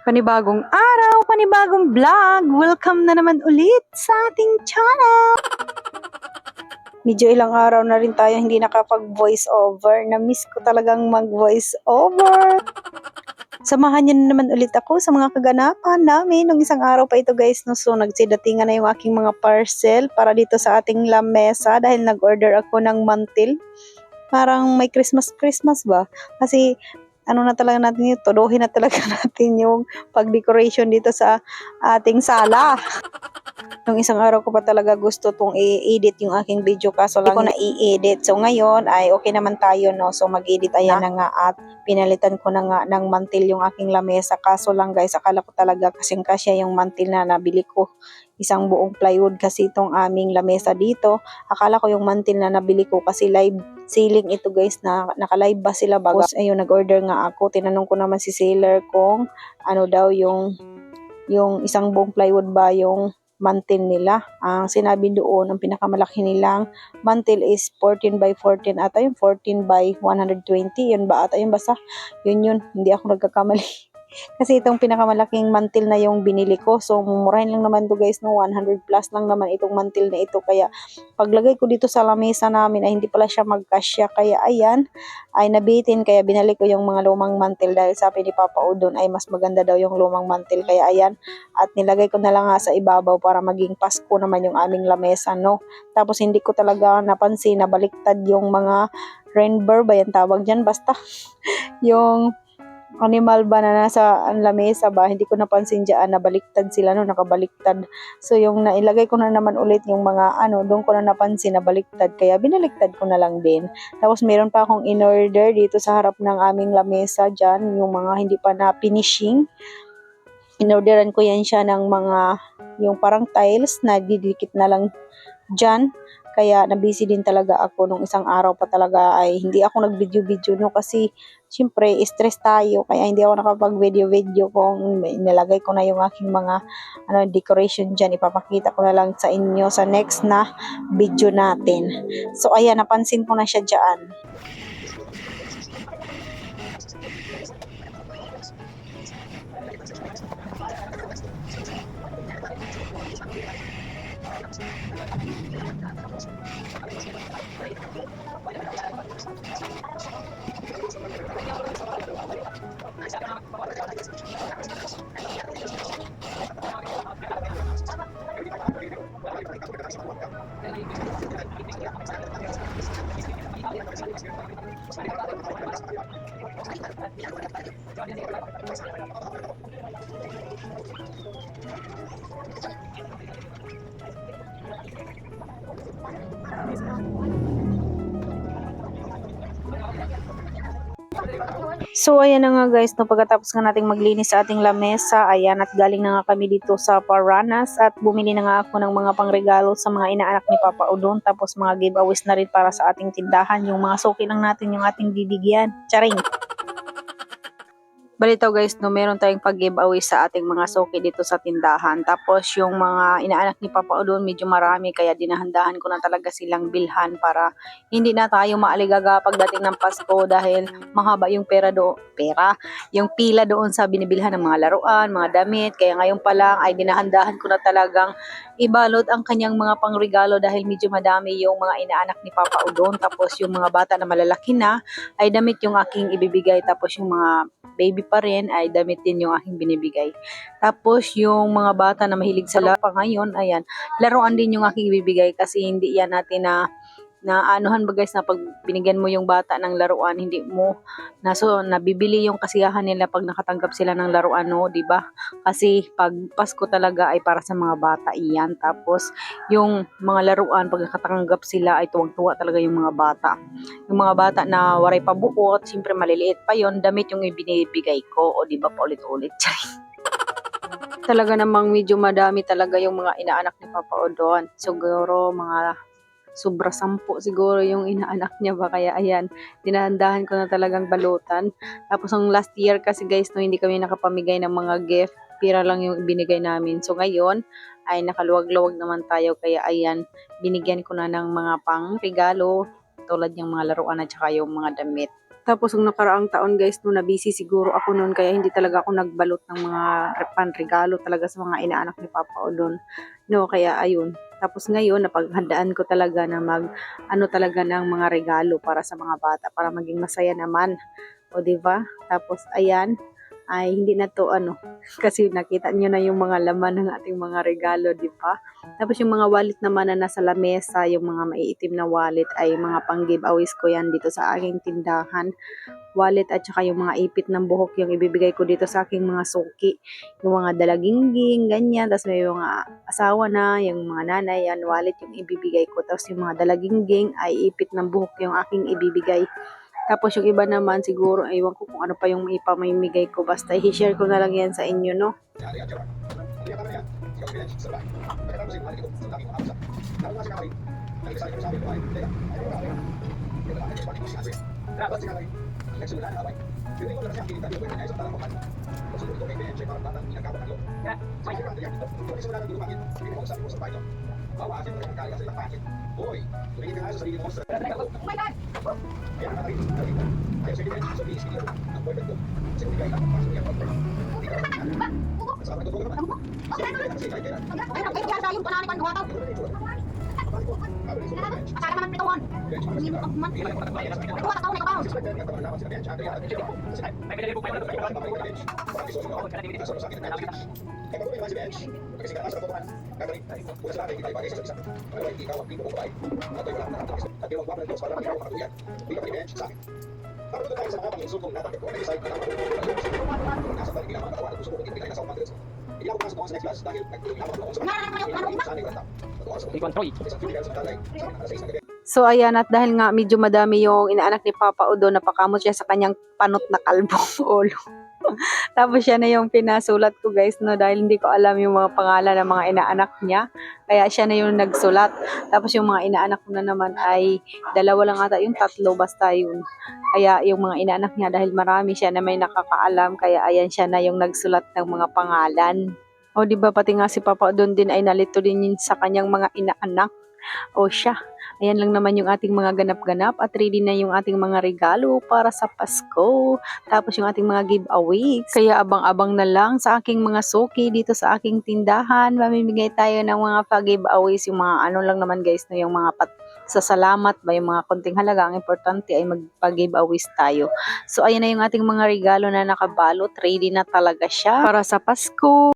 Panibagong araw, panibagong vlog. Welcome na naman ulit sa ating channel. Medyo ilang araw na rin tayo hindi nakapag-voice over. Na-miss ko talagang mag-voice over. Samahan niyo na naman ulit ako sa mga kaganapan namin nung isang araw pa ito guys. No? So nagsidatingan na yung aking mga parcel para dito sa ating lamesa dahil nag-order ako ng mantil. Parang may Christmas ba? Kasi ano na talaga natin yun, tuduhin na talaga natin yung pag-decoration dito sa ating sala. Nung isang araw ko pa talaga gusto tong i-edit yung aking video kaso lang ko na i-edit. So ngayon ay okay naman tayo no. So mag-edit ayan na nga at pinalitan ko na nga ng mantil yung aking lamesa. Kaso lang guys, akala ko talaga kasing kasya yung mantil na nabili ko. Isang buong plywood kasi itong aming lamesa dito. Akala ko yung mantil na nabili ko kasi live selling ito guys na naka-live ba sila bago. Ayun, nag-order nga ako. Tinanong ko naman si seller kung ano daw yung isang buong plywood ba yung mantil nila. Ang sinabi doon, ang pinakamalaki nilang mantil is 14 by 14 ata yung 14 by 120. Yun ba ata yung basta? Yun. Hindi ako nagkakamali. Kasi itong pinakamalaking mantil na yung binili ko. So, mumurahin lang naman to guys, no? 100 plus lang naman itong mantil na ito. Kaya, paglagay ko dito sa lamesa namin, ay hindi pala siya magkasya. Kaya, ayan, ay nabitin. Kaya, binalik ko yung mga lumang mantil. Dahil sabi ni Papa Udon, ay mas maganda daw yung lumang mantil. Kaya, ayan, at nilagay ko na lang nga sa ibabaw para maging Pasko naman yung aming lamesa, no? Tapos, hindi ko talaga napansin na baliktad yung mga rainbow ba yan tawag dyan? Basta, yung animal ba na nasa lamesa ba, hindi ko napansin dyan na baliktad sila, no, nakabaliktad. So yung nailagay ko na naman ulit yung mga doon ko na napansin na baliktad, kaya binaliktad ko na lang din. Tapos meron pa akong in-order dito sa harap ng aming lamesa dyan, yung mga hindi pa na finishing. In-orderan ko yan siya ng mga, yung parang tiles na didikit na lang dyan. Kaya nabusy din talaga ako nung isang araw pa talaga ay hindi ako nag-video no kasi syempre stress tayo kaya hindi ako nakapag-video kung nilagay ko na yung aking mga decoration dyan. Ipapakita ko na lang sa inyo sa next na video natin. So ayan, napansin ko na siya dyan. So ayan na nga guys, no, pagkatapos nga nating maglinis sa ating lamesa, ayan, at galing na nga kami dito sa Paranas at bumili na nga ako ng mga pangregalo sa mga inaanak ni Papa Udon, tapos mga giveaways na rin para sa ating tindahan, yung mga suki lang natin yung ating bibigyan. Charing! Balitaw guys, no, meron tayong pag-giveaway sa ating mga suki dito sa tindahan. Tapos yung mga inaanak ni Papa Udon medyo marami kaya dinahandahan ko na talaga silang bilhan para hindi na tayo maaligaga pagdating ng Pasko dahil mahaba yung yung pila doon sa binibilhan ng mga laruan, mga damit. Kaya ngayon pa lang ay dinahandahan ko na talagang ibalot ang kanyang mga pangregalo dahil medyo madami yung mga inaanak ni Papa Udon. Tapos yung mga bata na malalaki na ay damit yung aking ibibigay. Tapos yung mga baby pa rin ay damit din yung aking binibigay. Tapos yung mga bata na mahilig sa laro pa ngayon, ayan, laruan din yung aking ibibigay kasi hindi yan natin na anuhan ba guys na pag binigyan mo yung bata ng laruan, hindi mo nabibili yung kasiyahan nila pag nakatanggap sila ng laruan, no, 'di ba? Kasi pag Pasko talaga ay para sa mga bata iyan. Tapos yung mga laruan pag nakatanggap sila ay tuwang-tuwa talaga yung mga bata. Yung mga bata na waray pa buot, siyempre maliliit pa yon, damit yung ibinibigay ko, o 'di ba, paulit-ulit. Talaga namang medyo madami talaga yung mga inaanak ni Papa Udon. Siguro mga sobra 10 siguro yung inaanak niya ba, kaya ayan, dinahandahan ko na talagang balutan. Tapos ang last year kasi guys, no, hindi kami nakapamigay ng mga gift, pira lang yung binigay namin. So ngayon ay nakaluwag-luwag naman tayo, kaya ayan, binigyan ko na ng mga pang regalo tulad yung mga laruan at saka yung mga damit. Tapos nung nakaraang taon guys, no, na busy siguro ako noon kaya hindi talaga ako nagbalot ng mga panregalo talaga sa mga inaanak ni Papa Odon. No, kaya ayun. Tapos ngayon napaghandaan ko talaga na ano talaga ng mga regalo para sa mga bata para maging masaya naman. O di ba? Tapos ayan, ay hindi na to ano kasi nakita niyo na yung mga laman ng ating mga regalo, di ba? Tapos yung mga wallet naman na nasa lamesa, yung mga maiitim na wallet ay mga pang giveaways ko yan dito sa aking tindahan. Wallet at saka yung mga ipit ng buhok yung ibibigay ko dito sa aking mga suki. Yung mga dalagingging, ganyan. Tapos may mga asawa na, yung mga nanay, yan, wallet yung ibibigay ko. Tapos yung mga dalagingging ay ipit ng buhok yung aking ibibigay. Tapos yung iba naman siguro, aywan ko kung ano pa yung ipamimigay ko. Basta i-share ko na lang yan sa inyo, no? So ayan, at dahil nga medyo madami yung inaanak ni Papa Udo, napakamot siya sa kanyang panot na kalbong ulo. Tapos siya na yung pinasulat ko guys, no, dahil hindi ko alam yung mga pangalan ng mga inaanak niya. Kaya siya na yung nagsulat. Tapos yung mga inaanak ko na naman ay dalawa lang ata, yung tatlo basta yun. Kaya yung mga inaanak niya dahil marami siya na may nakakaalam, kaya ayan siya na yung nagsulat ng mga pangalan. O di ba pati nga si Papa doon din ay nalito din yun sa kanyang mga inaanak. O siya, ayan lang naman yung ating mga ganap-ganap at ready na yung ating mga regalo para sa Pasko. Tapos yung ating mga giveaways. Kaya abang-abang na lang sa aking mga suki dito sa aking tindahan. Mamimigay tayo ng mga pa-giveaways. Yung mga ano lang naman guys, no, yung mga sa salamat ba, yung mga konting halaga. Ang importante ay magpa-giveaways tayo. So ayan na yung ating mga regalo na nakabalot. Ready na talaga siya para sa Pasko.